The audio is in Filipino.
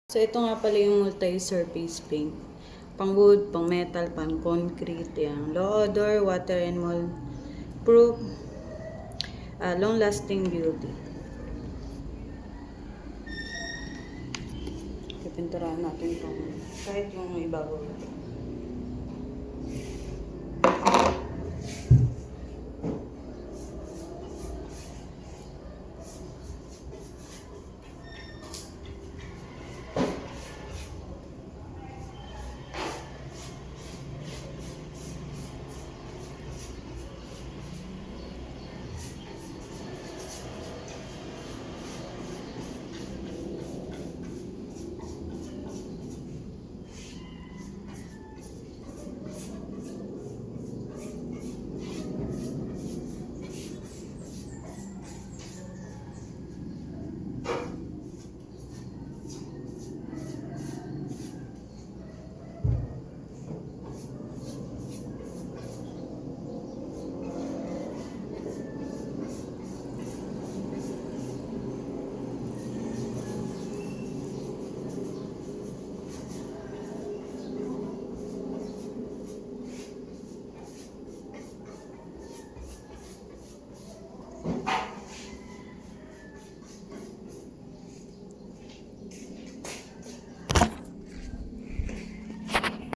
So, ito nga pala yung multi-surface paint. Pang wood, pang metal, pang concrete. Yan. Low odor, water and mold proof, long-lasting beauty. Pipinturahan natin itong kahit yung ibabaw.